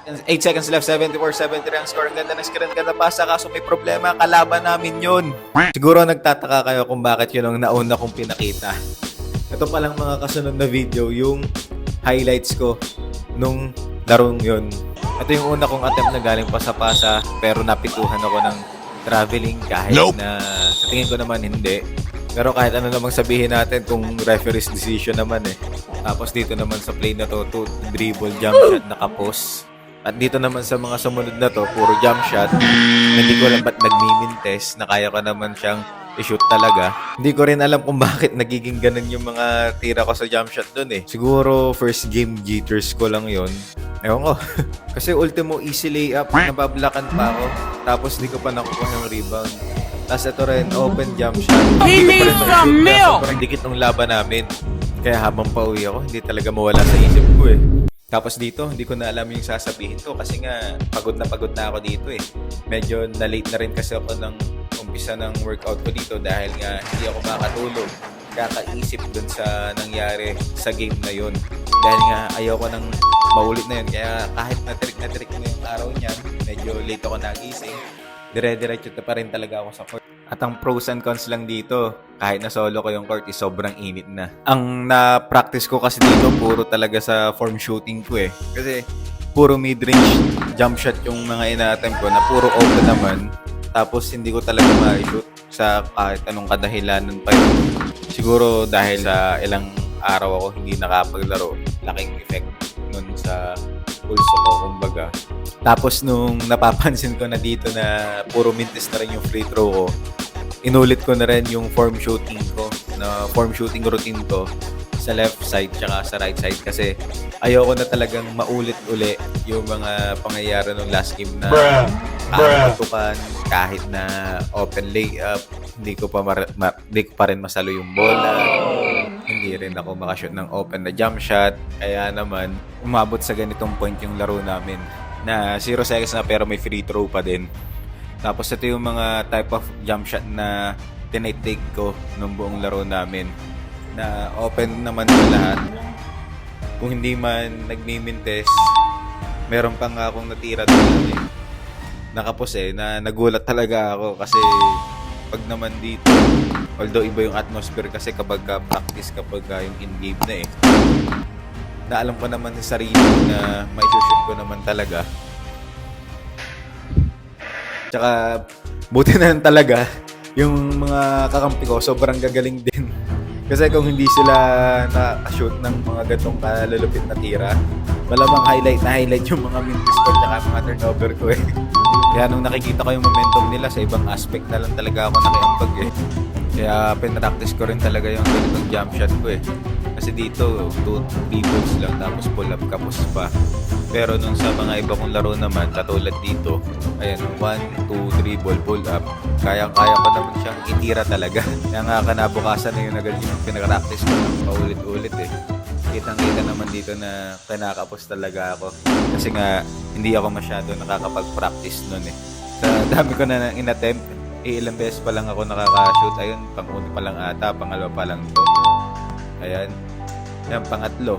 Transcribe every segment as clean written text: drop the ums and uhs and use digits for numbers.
8 seconds left, 74-73 ang score. Ang ganda ng screen, ganda pasa, kaso may problema, kalaban namin yun. Siguro nagtataka kayo kung bakit yun ang nauna kong pinakita. Ito palang mga kasunod na video, yung highlights ko nung larong yun. Ito yung una kong attempt na galing pasa-pasa, pero napituhan ako ng traveling kahit na sa tingin ko naman hindi. Pero kahit ano namang sabihin natin kung referee's decision naman eh. Tapos dito naman sa play na to, dribble, jump shot, nakapos. At dito naman sa mga sumunod na to, puro jump shot. Hindi ko alam ba't nagmimintes na kaya ko naman siyang i-shoot talaga. Hindi ko rin alam kung bakit nagiging ganun yung mga tira ko sa jump shot dun eh. Siguro first game jitters ko lang yon. Ewan ko. Kasi ultimo easy layup, nabablakan pa ako. Tapos di ko pa nakukuha ng rebound. Tapos ito rin, open jump shot. He needs some milk! Sobrang dikit ng laban namin. Kaya habang pauwi ako, hindi talaga mawala sa isip ko eh. Tapos dito, hindi ko na alam yung sasabihin ko kasi nga pagod na ako dito eh. Medyo na-late na rin kasi ako ng umpisa ng workout ko dito dahil nga hindi ako makatulog. Kakaisip dun sa nangyari sa game na yun. Dahil nga ayaw ko nang maulit na yun. Kaya kahit na-trick na yung araw niyan, medyo late ako nagising. Dire-diretso pa rin talaga ako sa court. At ang pros and cons lang dito, kahit na solo ko yung court, is sobrang init na. Ang na-practice ko kasi dito, puro talaga sa form shooting ko eh. Kasi puro mid-range jump shot yung mga ina-attempt ko na puro open naman. Tapos hindi ko talaga ma-shoot sa kahit anong kadahilanan pa yun. Siguro dahil sa ilang araw ako hindi nakapaglaro, laking effect nun sa pulso ko, kumbaga. Tapos nung napapansin ko na dito na puro mintis na rin yung free throw ko, inulit ko na rin yung form shooting ko, na form shooting routine ko sa left side tsaka sa right side kasi ayoko na talagang maulit-uli yung mga pangyayari ng last game na kakatukan kahit na open layup, hindi ko pa rin masalo yung bola. Hindi rin ako makashoot ng open na jump shot. Kaya naman, umabot sa ganitong point yung laro namin na 0 seconds na pero may free throw pa din. Tapos ito yung mga type of jump shot na tinitake ko nung buong laro namin na open naman sa lahat. Kung hindi man nagmimintes, meron pa nga akong natira doon eh. Nakapos eh, na nagulat talaga ako kasi pag naman dito, although iba yung atmosphere kasi kapag practice kapag yung in-game na eh. Na alam ko naman sa sarili na may shoot ko naman talaga. Tsaka buti na lang talaga yung mga kakampi ko sobrang gagaling din. Kasi kung hindi sila na-shoot ng mga gatong kalalupit na tira, malamang highlight yung mga mintis ko tsaka mga turnover ko eh. Kaya nung nakikita ko yung momentum nila sa ibang aspect na lang talaga ako nakiambag eh. Kaya pinractice ko rin talaga yung ganitong jump shot ko eh. Kasi dito, 2 dribbles lang tapos pull up kapos pa. Pero nung sa mga iba kong laro naman, katulad dito, ayan, 1, 2 dribble, pull up. Kaya-kaya ko naman siyang itira talaga. Kaya nga kanabukasan na yung pinag-practice ko paulit-ulit eh. Kitang-kita naman dito na kinakapos talaga ako. Kasi nga, hindi ako masyado nakakapag-practice nun eh. Sa dami ko na in-attempt, ilang beses pa lang ako nakaka-shoot. Ayun, pang-una pa lang ata, pangalawa pa lang to. Ayan. Yan, pangatlo.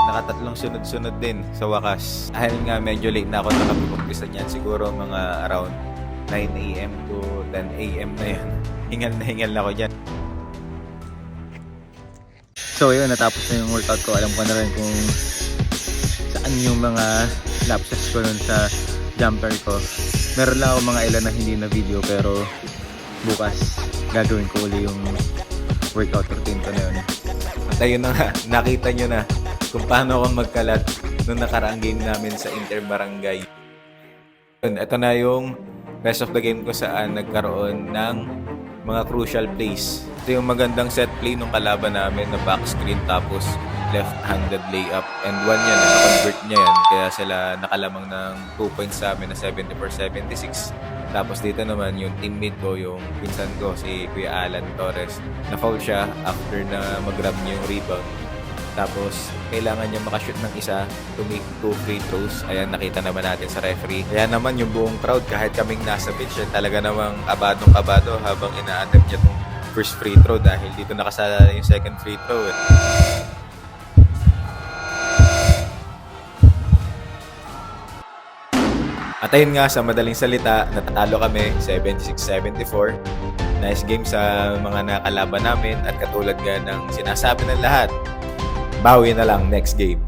Nakatatlong sunod-sunod din sa wakas. Dahil nga medyo late na ako nakapag-umpisa niyan. Siguro mga around 9 a.m. to 10 a.m. na yan. Hingal na ako dyan. So yun, natapos na yung workout ko. Alam ko na rin kung saan yung mga lapses ko nun sa jumper ko. Meron lang ako mga ilan na hindi na video pero bukas gagawin ko uli yung workout routine ko na yun. At ayun na nga, nakita nyo na kung paano ako magkalat nung nakaraang game namin sa Inter-Barangay. Ito na yung rest of the game ko saan nagkaroon ng mga crucial plays. Ito yung magandang set play nung kalaban namin na back screen tapos left-handed layup. And one yan, na-convert niya yan. Kaya sila nakalamang ng 2 points sa amin na 74-76. Tapos dito naman yung teammate ko, yung pinsan ko, si Kuya Alan Torres. Na-foul siya after na mag-grab niya yung rebound. Tapos, kailangan niya makashoot ng isa to make 2 free throws. Ayan, nakita naman natin sa referee. Kaya naman yung buong crowd, kahit kaming nasa bench, talaga namang abadong-abado habang ina-attempt niya itong first free throw dahil dito nakasala yung second free throw eh. At ayun nga, sa madaling salita, natatalo kami 76-74. Nice game sa mga nakalaban namin at katulad nga ng sinasabi ng lahat, bawi na lang next game.